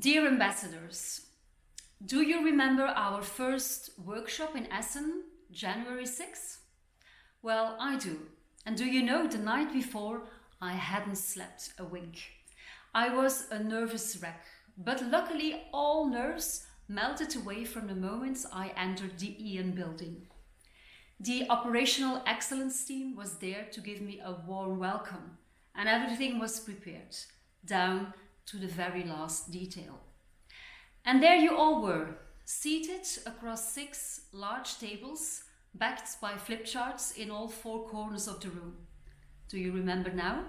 Dear ambassadors, do you remember our first workshop in Essen, January 6th? Well, I do. And do you know, the night before, I hadn't slept a wink. I was a nervous wreck, but luckily all nerves melted away from the moment I entered the Ian building. The operational excellence team was there to give me a warm welcome, and everything was prepared, down to the very last detail. And there you all were, seated across 6 large tables, backed by flip charts in all 4 corners of the room. Do you remember now?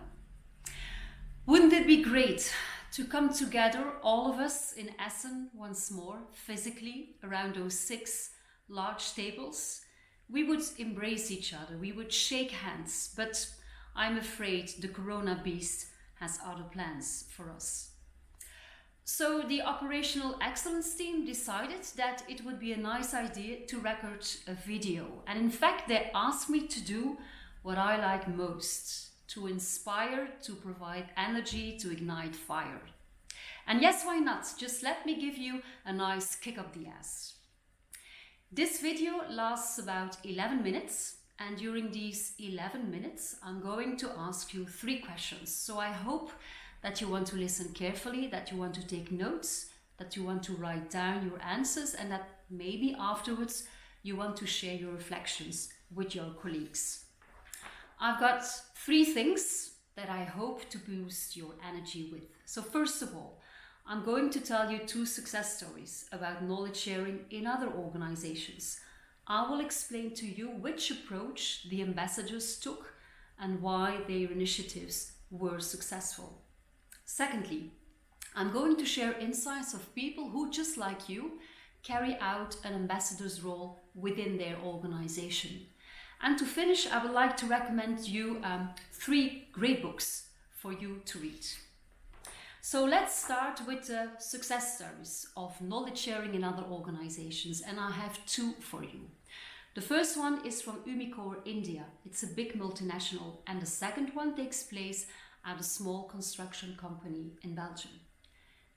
Wouldn't it be great to come together, all of us in Essen once more, physically, around those 6 large tables? We would embrace each other, we would shake hands, but I'm afraid the Corona beast has other plans for us. So the operational excellence team decided that it would be a nice idea to record a video. And in fact, they asked me to do what I like most, to inspire, to provide energy, to ignite fire. And yes, why not? Just let me give you a nice kick up the ass. This video lasts about 11 minutes. And during these 11 minutes, I'm going to ask you 3 questions. So I hope that you want to listen carefully, that you want to take notes, that you want to write down your answers, and that maybe afterwards you want to share your reflections with your colleagues. I've got 3 things that I hope to boost your energy with. So first of all, I'm going to tell you 2 success stories about knowledge sharing in other organizations. I will explain to you which approach the ambassadors took and why their initiatives were successful. Secondly, I'm going to share insights of people who, just like you, carry out an ambassador's role within their organization. And to finish, I would like to recommend you 3 great books for you to read. So let's start with the success stories of knowledge sharing in other organizations, and I have 2 for you. The first one is from Umicore India. It's a big multinational, and the second one takes place at a small construction company in Belgium.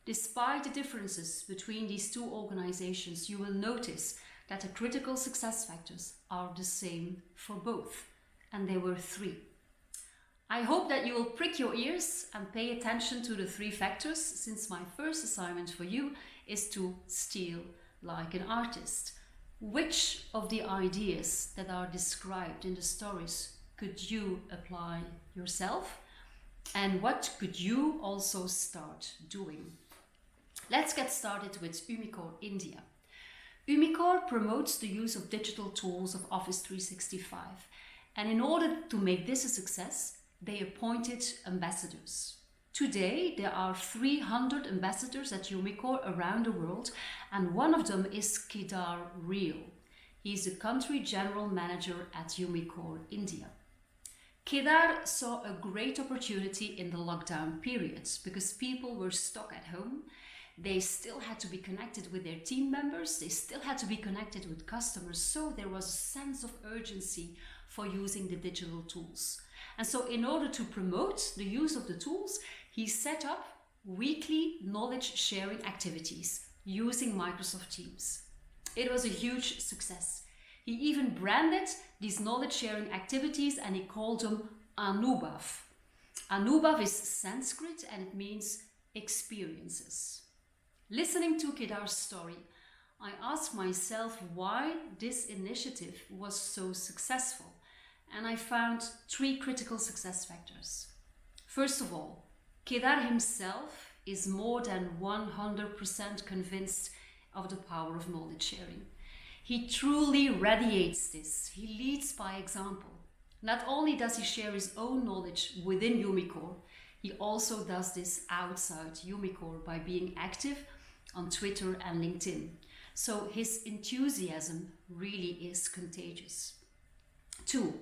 Despite the differences between these 2 organizations, you will notice that the critical success factors are the same for both, and there were 3. I hope that you will prick your ears and pay attention to the 3 factors, since my first assignment for you is to steal like an artist. Which of the ideas that are described in the stories could you apply yourself? And what could you also start doing? Let's get started with Umicore India. Umicore promotes the use of digital tools of Office 365. And in order to make this a success, they appointed ambassadors. Today, there are 300 ambassadors at Umicore around the world, and one of them is Kedar Reel. He's the country general manager at Umicore India. Kedar saw a great opportunity in the lockdown periods because people were stuck at home. They still had to be connected with their team members, they still had to be connected with customers, so there was a sense of urgency for using the digital tools. And so in order to promote the use of the tools, he set up weekly knowledge sharing activities using Microsoft Teams. It was a huge success. He even branded these knowledge sharing activities and he called them Anubhav. Anubhav is Sanskrit and it means experiences. Listening to Kedar's story, I asked myself why this initiative was so successful, and I found 3 critical success factors. First of all, Kedar himself is more than 100% convinced of the power of knowledge sharing. He truly radiates this. He leads by example. Not only does he share his own knowledge within Umicore, he also does this outside Umicore by being active on Twitter and LinkedIn. So his enthusiasm really is contagious. 2,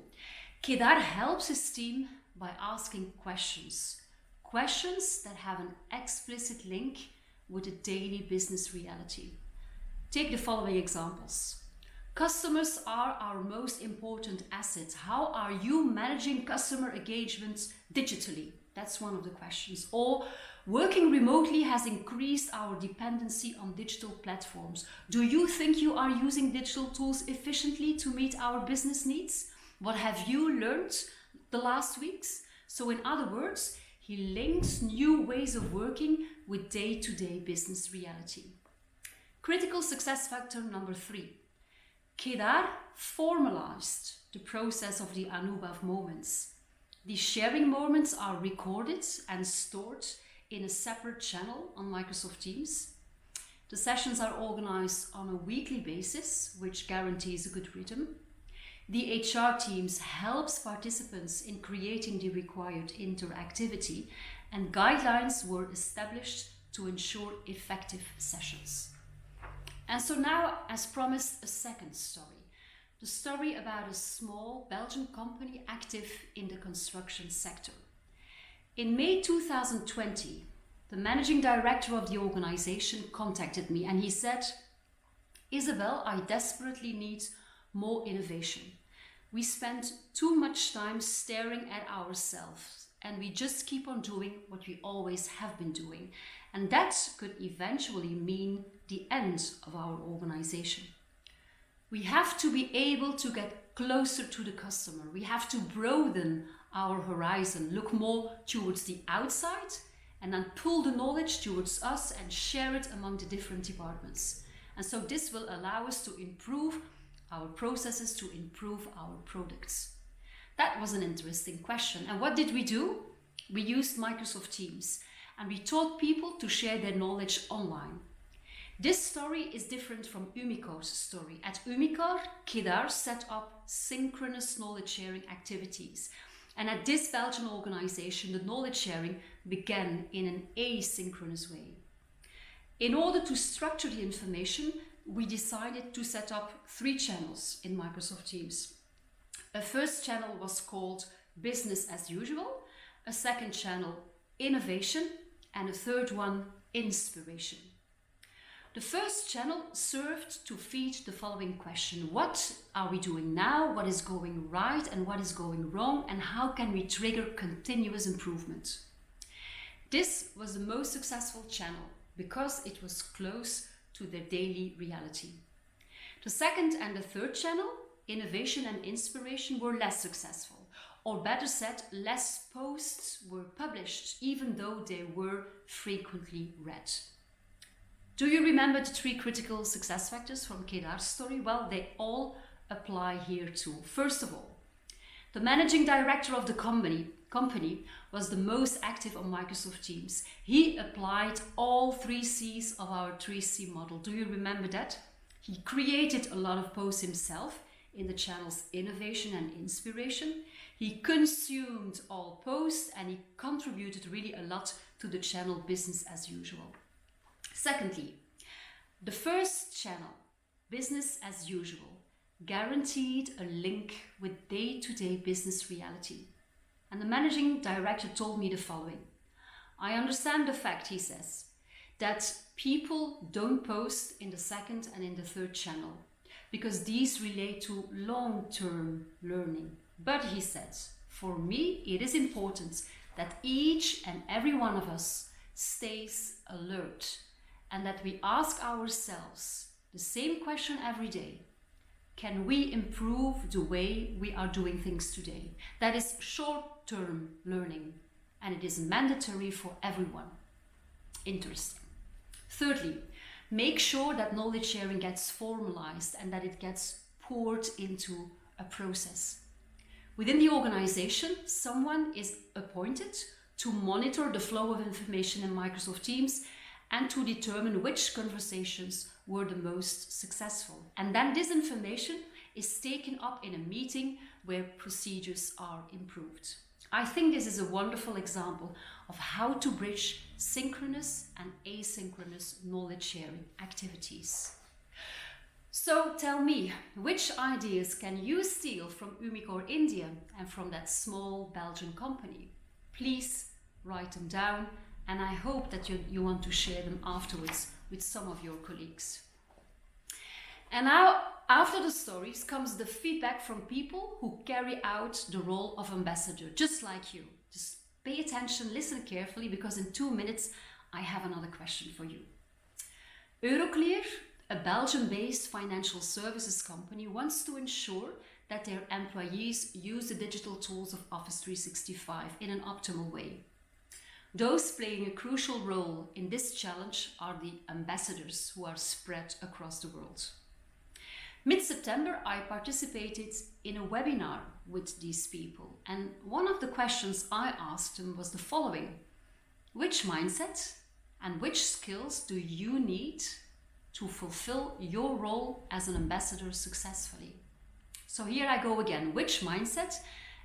Kedar helps his team by asking questions. Questions that have an explicit link with the daily business reality. Take the following examples. Customers are our most important asset. How are you managing customer engagements digitally? That's one of the questions. Or Working remotely has increased our dependency on digital platforms. Do you think you are using digital tools efficiently to meet our business needs? What have you learned the last weeks? So in other words, he links new ways of working with day-to-day business reality. Critical success factor number 3. Kedar formalized the process of the Anubhav moments. These sharing moments are recorded and stored in a separate channel on Microsoft Teams. The sessions are organized on a weekly basis, which guarantees a good rhythm. The HR teams helps participants in creating the required interactivity, and guidelines were established to ensure effective sessions. And so now, as promised, a second story. The story about a small Belgian company active in the construction sector. In May 2020, the managing director of the organization contacted me and he said, Isabel, I desperately need more innovation. We spend too much time staring at ourselves and we just keep on doing what we always have been doing. And that could eventually mean the end of our organization. We have to be able to get closer to the customer. We have to broaden our horizon, look more towards the outside, and then pull the knowledge towards us and share it among the different departments. And so this will allow us to improve our processes, to improve our products. That was an interesting question. And what did we do? We used Microsoft Teams and we taught people to share their knowledge online. This story is different from Umicore's story. At Umicore, Kedar set up synchronous knowledge sharing activities. And at this Belgian organization, the knowledge sharing began in an asynchronous way. In order to structure the information, we decided to set up 3 channels in Microsoft Teams. A first channel was called Business as Usual, a second channel, Innovation, and a third one, Inspiration. The first channel served to feed the following question: what are we doing now? What is going right and what is going wrong? And how can we trigger continuous improvement? This was the most successful channel because it was close to their daily reality. The second and the third channel, Innovation and Inspiration, were less successful. Or better said, less posts were published, even though they were frequently read. Do you remember the 3 critical success factors from Kedar's story? Well, they all apply here too. First of all, the managing director of the company was the most active on Microsoft Teams. He applied all 3 C's of our 3C model. Do you remember that? He created a lot of posts himself in the channels Innovation and Inspiration. He consumed all posts and he contributed really a lot to the channel Business as Usual. Secondly, the first channel, Business as Usual, guaranteed a link with day-to-day business reality. And the managing director told me the following: I understand the fact, he says, that people don't post in the second and in the third channel because these relate to long-term learning. But he says, for me, it is important that each and every one of us stays alert and that we ask ourselves the same question every day. Can we improve the way we are doing things today? That is short-term learning, and it is mandatory for everyone. Interesting. Thirdly, make sure that knowledge sharing gets formalized and that it gets poured into a process. Within the organization, someone is appointed to monitor the flow of information in Microsoft Teams and to determine which conversations were the most successful. And then this information is taken up in a meeting where procedures are improved. I think this is a wonderful example of how to bridge synchronous and asynchronous knowledge sharing activities. So tell me, which ideas can you steal from Umicore India and from that small Belgian company? Please write them down, and I hope that you want to share them afterwards with some of your colleagues. And now, after the stories comes the feedback from people who carry out the role of ambassador, just like you. Just Pay attention, listen carefully, because in 2 minutes I have another question for you. Euroclear, a Belgium-based financial services company, wants to ensure that their employees use the digital tools of Office 365 in an optimal way. Those playing a crucial role in this challenge are the ambassadors who are spread across the world. Mid-September, I participated in a webinar with these people, and one of the questions I asked them was the following: which mindset and which skills do you need to fulfill your role as an ambassador successfully? So here I go again. Which mindset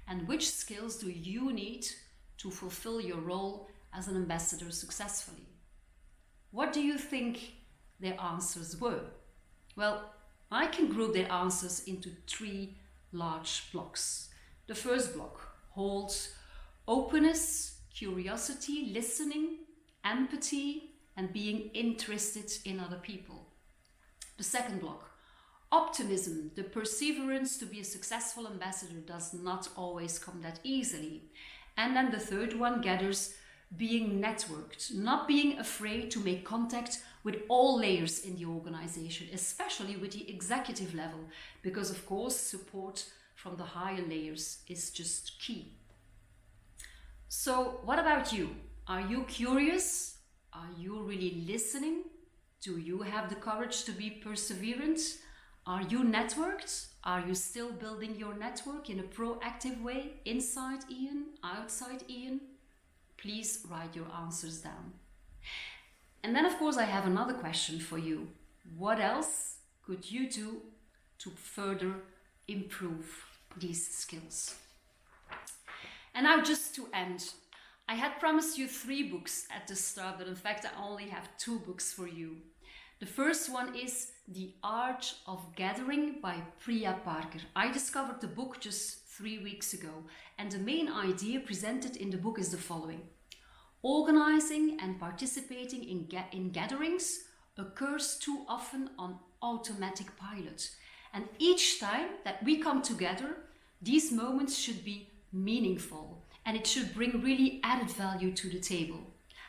and which skills do you need to fulfill your role as an ambassador successfully? What do you think their answers were? Well, I can group their answers into 3 large blocks. The first block holds openness, curiosity, listening, empathy, and being interested in other people. The second block, optimism, the perseverance to be a successful ambassador does not always come that easily. And then the third one gathers being networked, not being afraid to make contact with all layers in the organization, especially with the executive level, because of course support from the higher layers is just key. So what about you? Are you curious? Are you really listening? Do you have the courage to be perseverant? Are you networked? Are you still building your network in a proactive way, inside Ian, outside Ian? Please write your answers down. And then, of course, I have another question for you. What else could you do to further improve these skills? And now, just to end, I had promised you 3 books at the start, but in fact, I only have 2 books for you. The first one is The Art of Gathering by Priya Parker. I discovered the book just 3 weeks ago, and the main idea presented in the book is the following: organizing and participating in gatherings occurs too often on automatic pilot. And each time that we come together, these moments should be meaningful, and it should bring really added value to the table.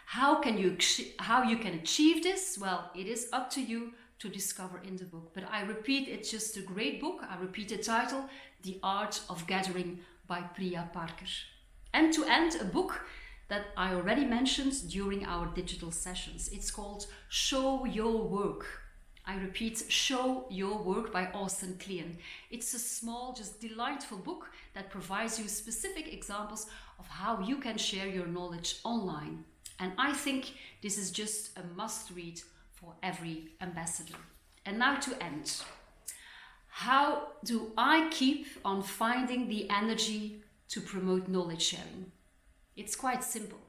How you can achieve this? Well, it is up to you to discover in the book. But I repeat, it's just a great book. I repeat the title, The Art of Gathering by Priya Parker. And to end, a book that I already mentioned during our digital sessions. It's called Show Your Work. I repeat, Show Your Work by Austin Kleon. It's a small, just delightful book that provides you specific examples of how you can share your knowledge online. And I think this is just a must-read for every ambassador. And now to end. How do I keep on finding the energy to promote knowledge sharing? It's quite simple.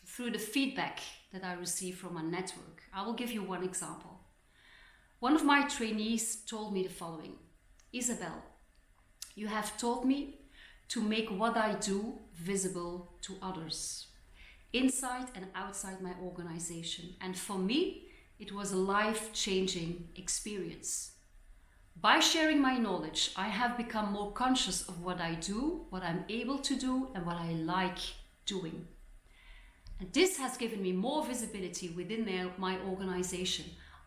Through the feedback that I receive from my network. I will give you one example. One of my trainees told me the following: Isabel, you have taught me to make what I do visible to others, inside and outside my organization. And for me, it was a life-changing experience. By sharing my knowledge, I have become more conscious of what I do, what I'm able to do, and what I like doing. And this has given me more visibility within my organization.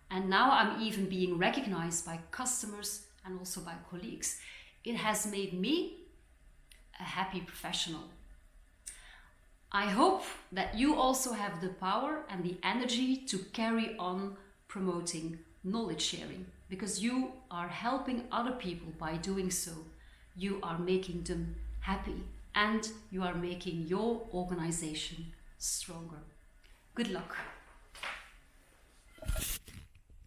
And now I'm even being recognized by customers and also by colleagues. It has made me a happy professional. I hope that you also have the power and the energy to carry on promoting knowledge sharing, because you are helping other people by doing so. You are making them happy and you are making your organization stronger. Good luck.